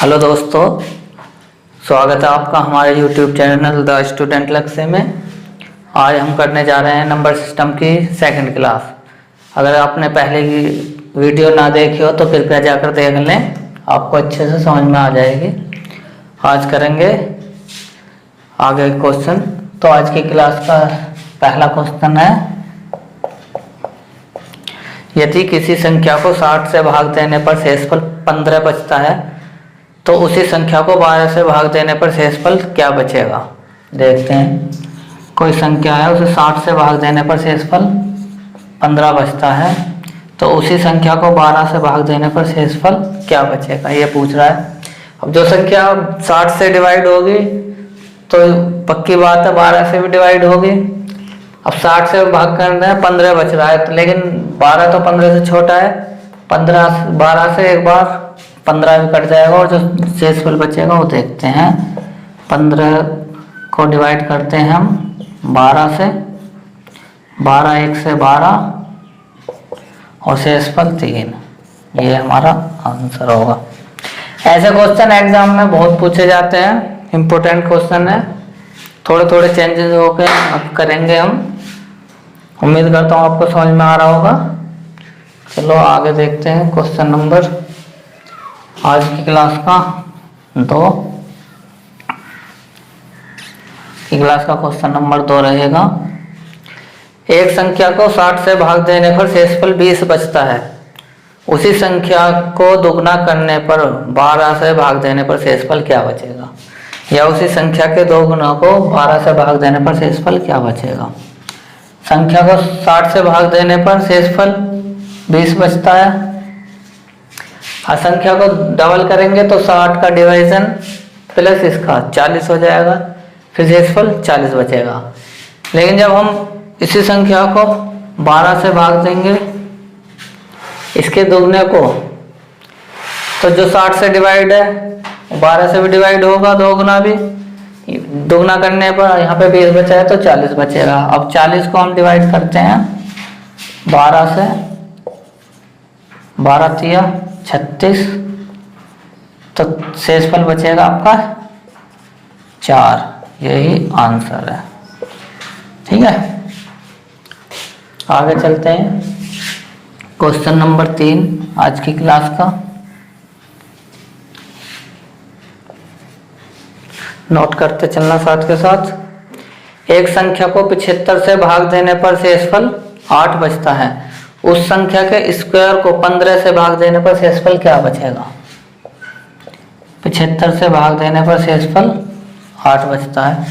Hello दोस्तों, स्वागत है आपका हमारे YouTube चैनल द स्टूडेंट लक्ष्य में। आज हम करने जा रहे हैं नंबर सिस्टम की सेकंड क्लास। अगर आपने पहले की वीडियो ना देखी हो तो कृपया जाकर देख लें, आपको अच्छे से समझ में आ जाएगी। आज करेंगे आगे क्वेश्चन। तो आज की क्लास का पहला क्वेश्चन है, यदि किसी संख्या को 60 से भाग देने पर शेषफल 15 बचता है तो उसी संख्या को 12 से भाग देने पर शेषफल क्या बचेगा। देखते हैं, कोई संख्या है, उसे 60 से भाग देने पर शेषफल 15 बचता है तो उसी संख्या को 12 से भाग देने पर शेषफल क्या बचेगा, ये पूछ रहा है। अब जो संख्या 60 से डिवाइड होगी तो पक्की बात है 12 से भी डिवाइड होगी। अब 60 से भाग करना है, 15 बच रहा है, लेकिन 12 तो 15 से छोटा है। 12 से एक बार 15 भी कट जाएगा और जो शेषफल बचेगा वो देखते हैं। 15 को डिवाइड करते हैं हम 12 से, 12 1 से 12 और शेषफल 3। ये हमारा आंसर होगा। ऐसे क्वेश्चन एग्जाम में बहुत पूछे जाते हैं, इम्पोर्टेंट क्वेश्चन है। थोड़े थोड़े चेंजेस होके अब करेंगे हम। उम्मीद करता हूँ आपको समझ में आ रहा होगा। चलो आगे देखते हैं क्वेश्चन नंबर आज की क्लास का 2 की क्लास का क्वेश्चन नंबर 2 रहेगा। एक संख्या को 60 से भाग देने पर शेषफल 20 बचता है, उसी संख्या को दुगना करने पर 12 से भाग देने पर शेषफल क्या बचेगा। या उसी संख्या के 2 गुना को 12 से भाग देने पर शेषफल क्या बचेगा। संख्या को 60 से भाग देने पर शेषफल 20 बचता है। संख्या को डबल करेंगे तो 60 का डिवीजन प्लस इसका 40 हो जाएगा, फिर शेषफल 40 बचेगा। लेकिन जब हम इसी संख्या को 12 से भाग देंगे इसके दुगने को, तो जो 60 से डिवाइड है 12 से भी डिवाइड होगा, 2 गुना भी। दुगना करने पर यहाँ पे 20 बचा है तो 40 बचेगा। अब 40 को हम डिवाइड करते हैं 12 से, 12 तिया 36, तो शेषफल बचेगा आपका 4। यही आंसर है। ठीक है, आगे चलते हैं। क्वेश्चन नंबर 3 आज की क्लास का। नोट करते चलना साथ के साथ। एक संख्या को 75 से भाग देने पर शेषफल 8 बचता है, उस संख्या के स्क्वायर को 15 से भाग देने पर शेषफल क्या बचेगा। 75 से भाग देने पर शेषफल 8 बचता है,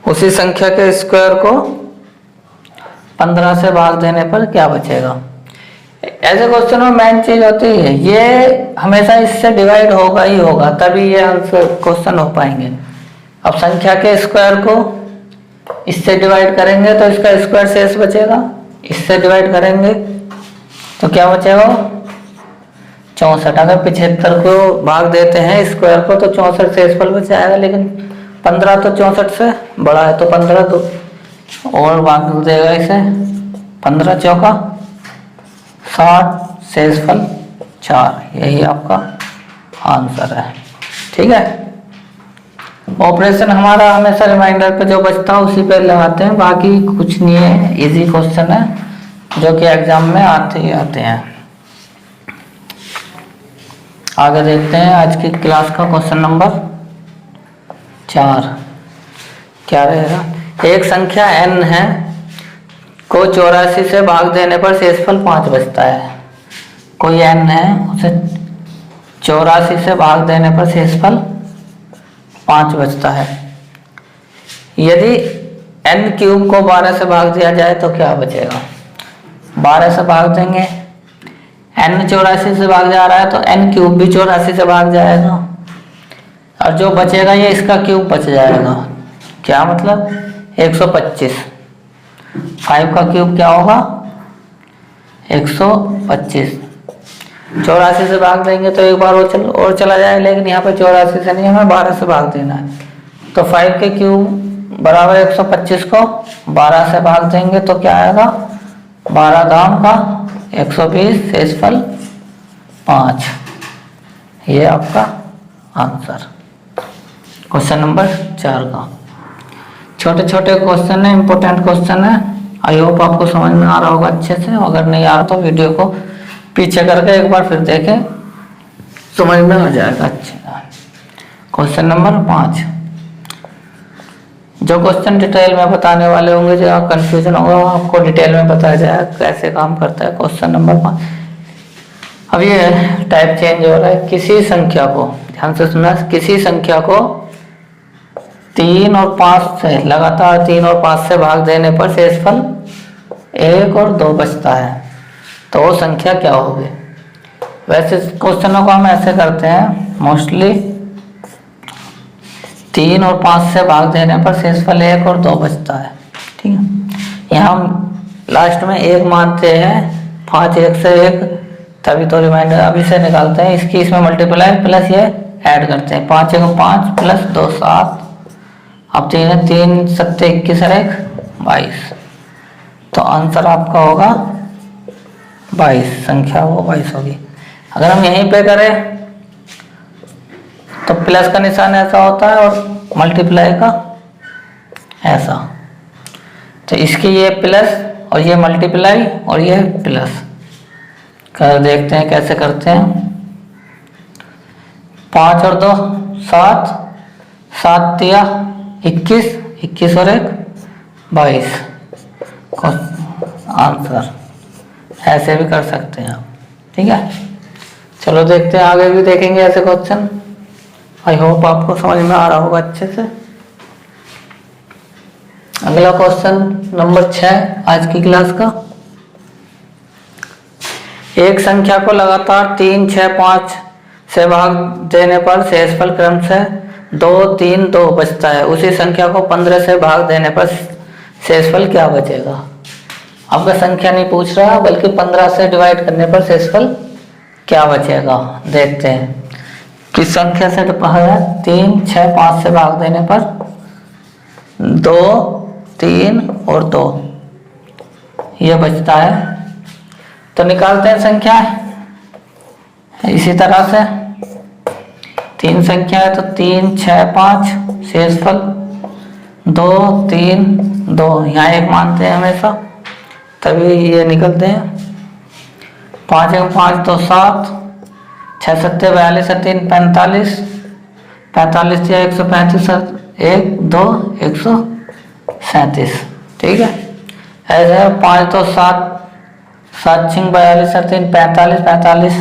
उसी संख्या के स्क्वायर को 15 से भाग देने पर क्या बचेगा। ऐसे क्वेश्चन में मेन चीज होती है, ये हमेशा इससे डिवाइड होगा ही होगा, तभी ये आंसर क्वेश्चन हो पाएंगे। अब संख्या के स्क्वायर को इससे डिवाइड करेंगे तो इसका स्क्वायर शेष बचेगा, इससे डिवाइड करेंगे तो क्या बचेगा 64। अगर 75 को भाग देते हैं स्क्वायर को तो 64 शेषफल बच जाएगा, लेकिन 15 तो 64 से बड़ा है तो 15 तो और भाग देगा इसे, 15 चौका 60, शेषफल 4। यही आपका आंसर है। ठीक है, ऑपरेशन हमारा हमेशा रिमाइंडर पे जो बचता है उसी पे लगाते हैं, बाकी कुछ नहीं है। इजी क्वेश्चन है जो कि एग्जाम में आते ही आते हैं। आगे देखते हैं आज की क्लास का क्वेश्चन नंबर 4 क्या रहेगा। एक संख्या n है को 84 से भाग देने पर शेषफल 5 बचता है। कोई n है, उसे 84 से भाग देने पर शेषफल 5 बचता है। यदि n क्यूब को 12 से भाग दिया जाए तो क्या बचेगा। 12 से भाग देंगे, n 84 से भाग जा रहा है तो n क्यूब भी 84 से भाग जाएगा, और जो बचेगा ये इसका क्यूब बच जाएगा। क्या मतलब 125। 5 का क्यूब क्या होगा 125। 84 से भाग देंगे तो एक बार और चला जाए, लेकिन यहाँ पे 84 से नहीं, हमें 12 से भाग देना है। तो 5 के क्यूब बराबर 125 को 12 से भाग देंगे तो क्या आएगा 12 दाम का 120, शेषफल 5। ये आपका आंसर। क्वेश्चन नंबर 4 का छोटे छोटे क्वेश्चन है, इंपॉर्टेंट क्वेश्चन है। आई होप आपको समझ में आ रहा होगा अच्छे से। अगर नहीं आ रहा तो वीडियो को पीछे करके एक बार फिर देखें, समझ में आ जाएगा अच्छे। क्वेश्चन नंबर 5, जो क्वेश्चन डिटेल में बताने वाले होंगे, जो कंफ्यूजन होगा वो आपको डिटेल में बताया जाएगा कैसे काम करता है। क्वेश्चन नंबर 5, अब ये टाइप चेंज हो रहा है। किसी संख्या को, ध्यान से सुनना, किसी संख्या को 3 और 5 से लगातार 3 और 5 से भाग देने पर शेषफल 1 और 2 बचता है, तो वो संख्या क्या होगी। वैसे क्वेश्चनों को हम ऐसे करते हैं मोस्टली, 3 और 5 से भाग देने पर शेषफल 1 और 2 बचता है। ठीक है, यहाँ हम लास्ट में 1 मानते हैं, 5 1 से 1, तभी तो रिमाइंडर अभी से निकालते हैं। इसकी इसमें मल्टीप्लाई प्लस ये ऐड करते हैं, 5 1 5 प्लस 2 7, अब 3 7 21 और 1 22, तो आंसर आपका होगा 22, संख्या वो 22 होगी। अगर हम यहीं पे करें तो प्लस का निशान ऐसा होता है और मल्टीप्लाई का ऐसा, तो इसकी ये प्लस और ये मल्टीप्लाई और ये प्लस कर देखते हैं कैसे करते हैं। 5 और 2 7, 7 तिया 21, 21 और 1 22, आंसर। ऐसे भी कर सकते हैं आप। ठीक है, चलो देखते हैं, आगे भी देखेंगे ऐसे क्वेश्चन। आई होप आपको समझ में आ रहा होगा अच्छे से। अगला क्वेश्चन नंबर 6 आज की क्लास का, एक संख्या को लगातार 3 6 5 से भाग देने पर शेषफल क्रमशः 2 3 2 बचता है, उसी संख्या को 15 से भाग देने पर शेषफल क्या बचेगा। आपका संख्या नहीं पूछ रहा, बल्कि 15 से डिवाइड करने पर शेषफल क्या बचेगा। देखते हैं किस संख्या से है। 3 6 5 से भाग देने पर 2 3 और 2 ये बचता है, तो निकालते हैं संख्या। इसी तरह से 3 संख्या है तो 3 6 5, शेषफल 2 3 2, यहाँ 1 मानते हैं हमेशा, तभी ये निकलते हैं। 5 1 5 2 7, 6 7 42 3 45, 45 या 135, 1 2 137। ठीक है, ऐसे 5 2 7, 7 6 42 3 45, 45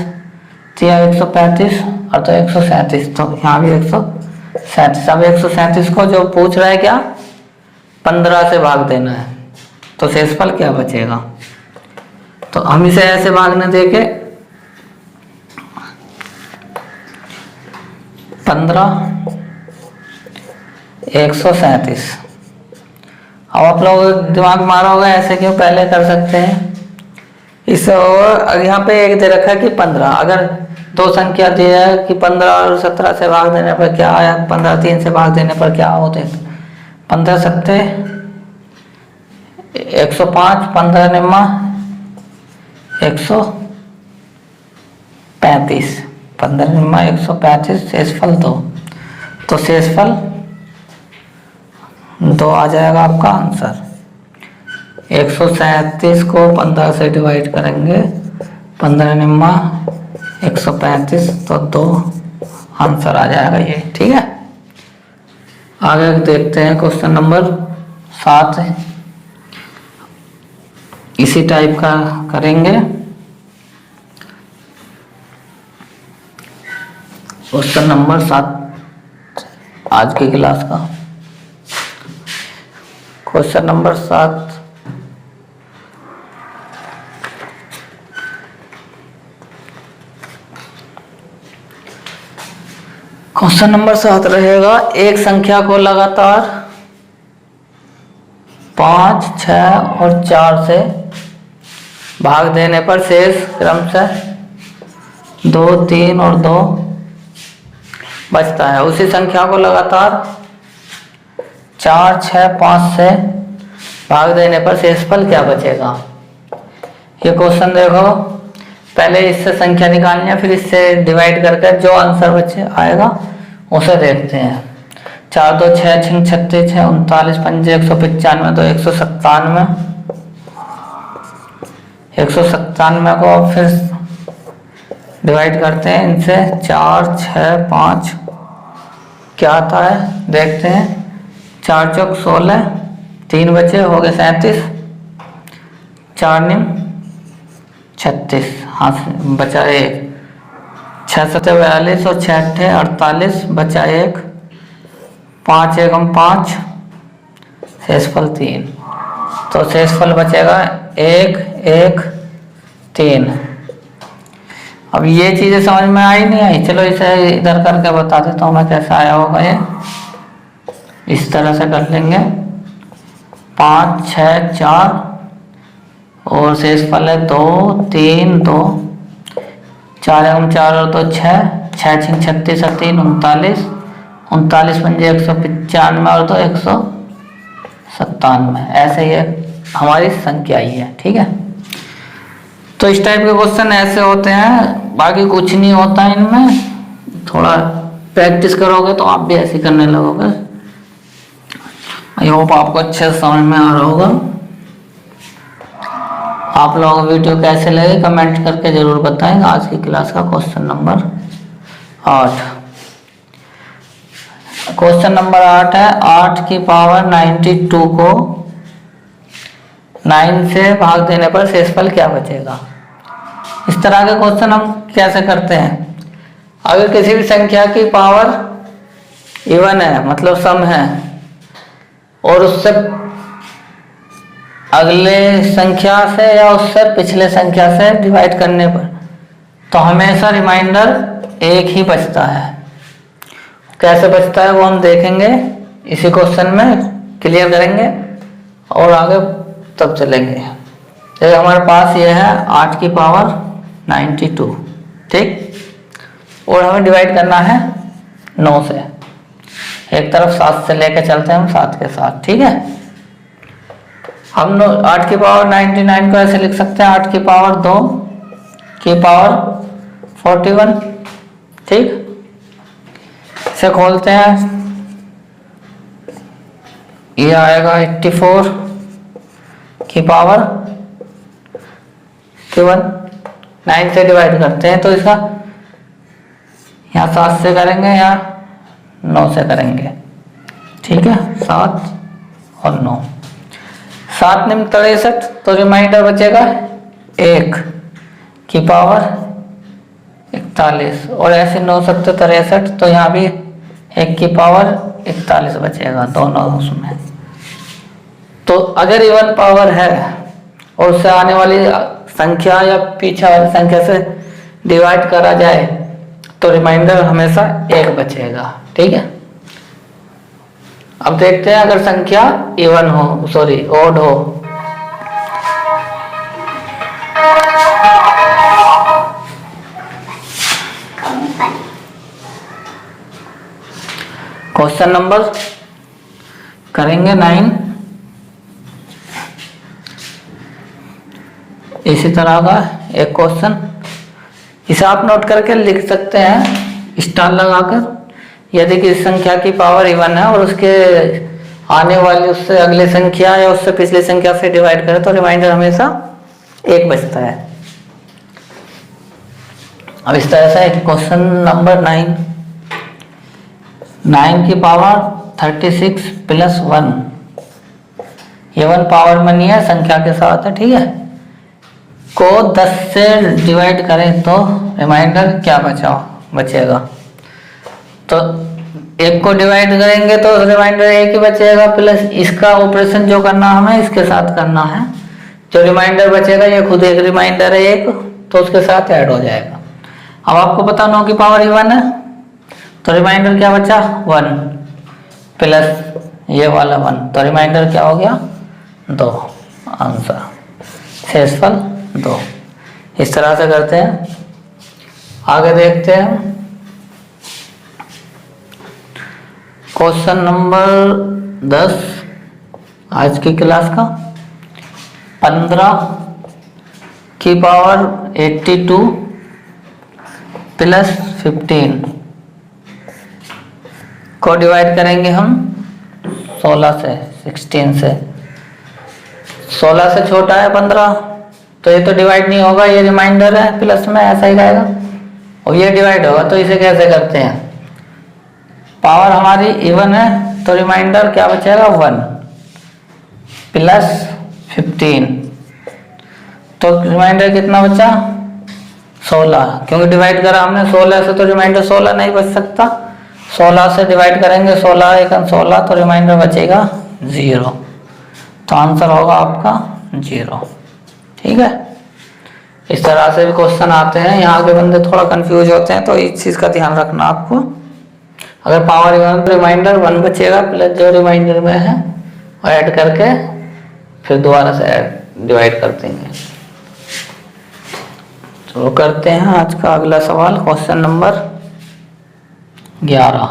3 135 और तो 137, तो यहाँ भी 137। अब 137 को जो पूछ रहा है क्या, 15 से भाग देना है, तो शेषफल क्या बचेगा। तो हम इसे ऐसे भागने देके 15 137। अब आप लोग दिमाग मारा होगा ऐसे क्यों, पहले कर सकते हैं इसे। और यहाँ पे एक दे रखा है कि 15, अगर 2 संख्या दिया है कि 15 और 17 से भाग देने पर क्या आया, 15 3 से भाग देने पर क्या होते हैं। 15 7 105, 15 निम्मा 135, 15 निम्मा 135, शेषफल 2, तो शेषफल 2 आ जाएगा आपका आंसर। 137 को 15 से डिवाइड करेंगे, 15 निम्मा 135, तो 2 आंसर आ जाएगा ये। ठीक है, आगे देखते हैं क्वेश्चन नंबर 7 है, इसी टाइप का करेंगे। क्वेश्चन नंबर 7 आज की क्लास का, क्वेश्चन नंबर 7, क्वेश्चन नंबर 7 रहेगा, एक संख्या को लगातार 5 6 और 4 से भाग देने पर शेष क्रमशः 2 3 और 2 बचता है, उसी संख्या को लगातार 4 6 5 से भाग देने पर शेषफल क्या बचेगा। ये क्वेश्चन देखो, पहले इससे संख्या निकालनी है, फिर इससे डिवाइड करके जो आंसर बचे आएगा उसे देखते हैं। 4 2 6 6 36 6 39 पंजे 195 तो 197, 197 को अब फिर डिवाइड करते हैं इनसे। 4 6 5 क्या आता है देखते हैं। 4 चौक 16, 3 बचे हो गए 37, 4 निम 36, हाँ बचा 1, 6 7 42 और 6 8 48, बचा 1, 5 1 5, शेषफल 3। तो शेषफल बचेगा 1 1 3। अब ये चीजें समझ में आई नहीं आई, चलो इसे इधर करके बता देता हूँ मैं कैसा आया होगा। ये इस तरह से कर लेंगे। 5 6 4 और शेषफल है 2 3 2, 4 एवं 4 और 2 6, 6 6 36 और 3 39, 39 पंजे 195 और 2 197। ऐसे ये हमारी संख्या ही है। ठीक है, तो इस टाइप के क्वेश्चन ऐसे होते हैं, बाकी कुछ नहीं होता इनमें। थोड़ा प्रैक्टिस करोगे तो आप भी ऐसे करने लगोगे। आई होप आपको अच्छे से समझ में आ रहा होगा। आप लोगों को वीडियो कैसे लगे कमेंट करके जरूर बताएं। आज की क्लास का क्वेश्चन नंबर 8, क्वेश्चन नंबर 8 है 8 की पावर 92 को 9 से भाग देने पर शेषफल क्या बचेगा। इस तरह के क्वेश्चन हम कैसे करते हैं। अगर किसी भी संख्या की पावर इवन है, मतलब सम है, और उससे अगले संख्या से या उससे पिछले संख्या से डिवाइड करने पर तो हमेशा रिमाइंडर 1 ही बचता है। कैसे बचता है वो हम देखेंगे, इसी क्वेश्चन में क्लियर करेंगे और आगे तब चलेंगे। जैसे हमारे पास ये है 8 की पावर 92, ठीक, और हमें डिवाइड करना है 9 से। एक तरफ 7 से लेके चलते हैं हम 7 के साथ। ठीक है, हम 8 की पावर 99 को ऐसे लिख सकते हैं 8 की पावर 2 की पावर 41। ठीक, इसे खोलते हैं, ये आएगा 84 की पावर 1, 9 से डिवाइड करते हैं तो इसका यहाँ 7 से करेंगे या 9 से करेंगे। ठीक है, 7 और 9, 7 निम 63 तो रिमाइंडर बचेगा 1 की पावर 41, और ऐसे 9 7 63 तो यहाँ भी 1 की पावर 41 बचेगा, दोनों उसमें। तो अगर इवन पावर है और उससे आने वाली संख्या या पीछे वाली संख्या से डिवाइड करा जाए तो रिमाइंडर हमेशा 1 बचेगा। ठीक है, अब देखते हैं अगर संख्या इवन हो, सॉरी ओड हो। क्वेश्चन नंबर करेंगे 9। इसी तरह का एक क्वेश्चन, इसे आप नोट करके लिख सकते हैं स्टार लगाकर। यदि किसी संख्या की पावर इवन है और उसके आने वाली उससे अगले संख्या या उससे पिछली संख्या से डिवाइड करें तो रिमाइंडर हमेशा 1 बचता है। अब इस तरह से क्वेश्चन नंबर 9, 9 की पावर 36 प्लस 1, ये 1 पावर में नहीं है, संख्या के साथ है। ठीक है, को 10 से डिवाइड करें तो रिमाइंडर क्या बचेगा। तो 1 को डिवाइड करेंगे तो रिमाइंडर 1 ही बचेगा, प्लस इसका ऑपरेशन जो करना हमें इसके साथ करना है। जो रिमाइंडर बचेगा ये खुद एक रिमाइंडर है 1, तो उसके साथ ऐड हो जाएगा। अब आपको पता 9 की पावर इवन है तो रिमाइंडर क्या बचा 1 प्लस ये वाला 1, तो रिमाइंडर क्या हो गया 2। आंसर शेषफल 2। इस तरह से करते हैं। आगे देखते हैं क्वेश्चन नंबर 10 आज की क्लास का। 15 की पावर 82 प्लस 15 को डिवाइड करेंगे हम 16 से, 16 से। 16 से छोटा है 15, तो ये तो डिवाइड नहीं होगा, ये रिमाइंडर है, प्लस में ऐसा ही रहेगा। और ये डिवाइड होगा, तो इसे कैसे करते हैं, पावर हमारी इवन है तो रिमाइंडर क्या बचेगा 1 प्लस 15, तो रिमाइंडर कितना बचा 16, क्योंकि डिवाइड करा हमने 16 से, तो रिमाइंडर 16 नहीं बच सकता। 16 से डिवाइड करेंगे 16 एकम 16, तो रिमाइंडर बचेगा 0, तो आंसर होगा आपका 0। ठीक है, इस तरह से भी क्वेश्चन आते हैं। यहाँ के बंदे थोड़ा कंफ्यूज होते हैं, तो इस चीज़ का ध्यान रखना आपको। अगर पावर इवन तो रिमाइंडर 1 बचेगा, प्लस जो रिमाइंडर में है और ऐड करके फिर दोबारा से डिवाइड कर देंगे। तो करते हैं आज का अगला सवाल, क्वेश्चन नंबर 11।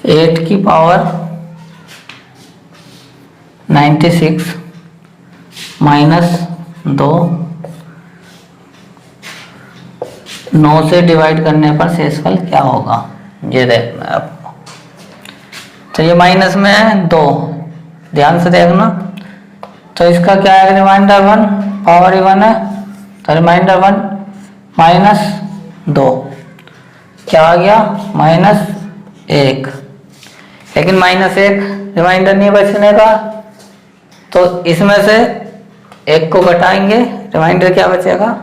8 की पावर 96 माइनस 2 9 से डिवाइड करने पर शेषफल क्या होगा, ये देखना है आपको। तो ये माइनस में है 2, ध्यान से देखना। तो इसका क्या है, रिमाइंडर 1, पावर इवन है, तो रिमाइंडर 1 माइनस 2 क्या आ गया -1। लेकिन -1 रिमाइंडर नहीं बचने का, तो इसमें से 1 को घटाएंगे, रिमाइंडर क्या बचेगा,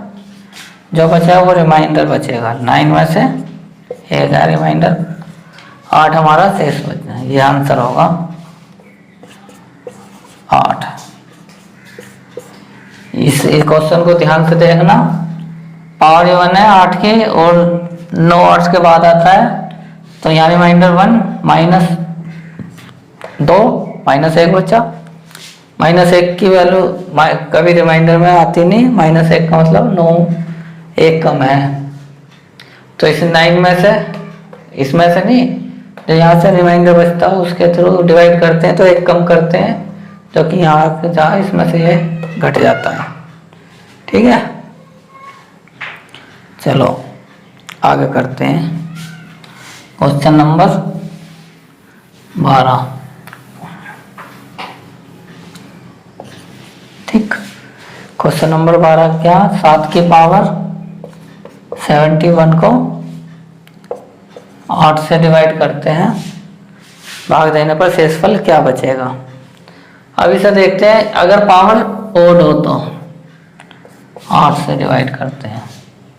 जो बचा वो रिमाइंडर बचेगा। 9 में से 1 है रिमाइंडर, 8 हमारा शेष बचना, ये आंसर होगा 8। इस क्वेश्चन को ध्यान से देखना, पावर इवन है 8 की और 9 8 के बाद आता है, तो यहाँ रिमाइंडर 1 माइनस 2 -1 बचा। -1 की वैल्यू कभी रिमाइंडर में आती नहीं, -1 का मतलब 9 1 कम है, तो इस 9 में से, इसमें से नहीं, जो यहाँ से रिमाइंडर बचता है उसके थ्रू डिवाइड करते हैं, तो 1 कम करते हैं, जो कि यहाँ जहाँ इसमें से ये घट जाता है। ठीक है, चलो आगे करते हैं, क्वेश्चन नंबर 12। ठीक, क्वेश्चन नंबर 12 क्या, 7 की पावर 71 को 8 से डिवाइड करते हैं, भाग देने पर शेषफल क्या बचेगा। अब इसे देखते हैं, अगर पावर ओड हो तो 8 से डिवाइड करते हैं।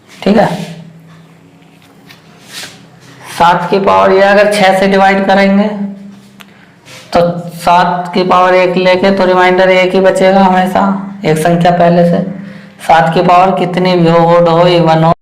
ठीक है, 7 की पावर ये अगर 6 से डिवाइड करेंगे तो 7 की पावर 1 लेके तो रिमाइंडर 1 ही बचेगा हमेशा, एक संख्या पहले से। 7 की पावर कितनी भी हो, ओड हो, इवन हो,